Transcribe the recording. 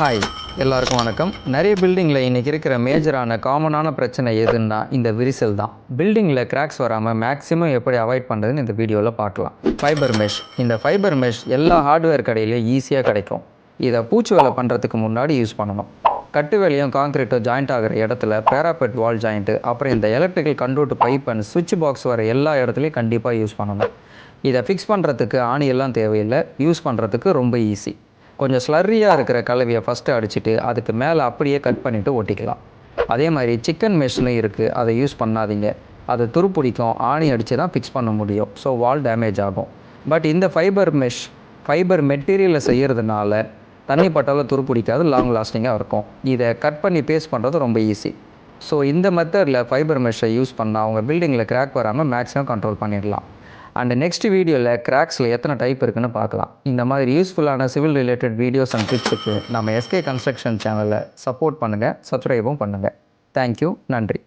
Hi, எல்லாருக்கும் வணக்கம். நிறைய பில்டிங்கில் இன்றைக்கி இருக்கிற மேஜரான காமனான பிரச்சனை எதுன்னா இந்த விரிசல் தான். பில்டிங்கில் கிராக்ஸ் வராமல் மேக்ஸிமம் எப்படி அவாய்ட் பண்ணுறதுன்னு இந்த வீடியோவில் பார்க்கலாம். Fibre mesh. இந்த ஃபைபர் மெஷ் எல்லா ஹார்ட்வேர் கடையிலையும் ஈஸியாக கிடைக்கும். இதை பூச்சி வேலை பண்ணுறதுக்கு முன்னாடி யூஸ் பண்ணணும். கட்டு வேலையும் காங்கிரீட்டும் ஜாயிண்ட் ஆகிற இடத்துல பேராபெட் வால் ஜாயிண்ட்டு, அப்புறம் இந்த எலக்ட்ரிக்கல் கண்ட்ரோல் பைப் அண்ட் சுவிட்ச் பாக்ஸ் வர எல்லா இடத்துலையும் கண்டிப்பாக யூஸ் பண்ணணும். இதை ஃபிக்ஸ் பண்ணுறதுக்கு ஆணியெல்லாம் தேவையில்லை. யூஸ் பண்ணுறதுக்கு ரொம்ப ஈஸி. கொஞ்சம் ஸ்லர்ரியாக இருக்கிற கலவையை ஃபஸ்ட்டு அடிச்சுட்டு அதுக்கு மேலே அப்படியே கட் பண்ணிவிட்டு ஒட்டிக்கலாம். அதே மாதிரி சிக்கன் மெஷ்லையும் இருக்குது, அதை யூஸ் பண்ணாதீங்க. அது துருப்பிடிக்கும். ஆணி அடித்து தான் ஃபிக்ஸ் பண்ண முடியும். ஸோ வால் டேமேஜ் ஆகும். பட் இந்த ஃபைபர் மெட்டீரியலை செய்கிறதுனால தண்ணி பட்டாலும் துருப்பிடிக்காது, லாங் லாஸ்டிங்காக இருக்கும். இதை கட் பண்ணி பேஸ்ட் பண்ணுறது ரொம்ப ஈஸி. ஸோ இந்த மெத்தடில் ஃபைபர் மெஷ்ஷை யூஸ் பண்ணால் அவங்க பில்டிங்கில் கிராக் வராமல் மேக்ஸிமம் கண்ட்ரோல் பண்ணிடலாம். அண்ட் நெக்ஸ்ட் வீடியோவில் கிராக்ஸில் எத்தனை டைப் இருக்குன்னு பார்க்கலாம். இந்த மாதிரி யூஸ்ஃபுல்லான சிவில் ரிலேட்டட் வீடியோஸ் அண்ட் டிப்ஸுக்கு நம்ம எஸ்கே கன்ஸ்ட்ரக்ஷன் சேனலை சப்போர்ட் பண்ணுங்கள், சப்ஸ்கிரைபும் பண்ணுங்கள். தேங்க்யூ, நன்றி.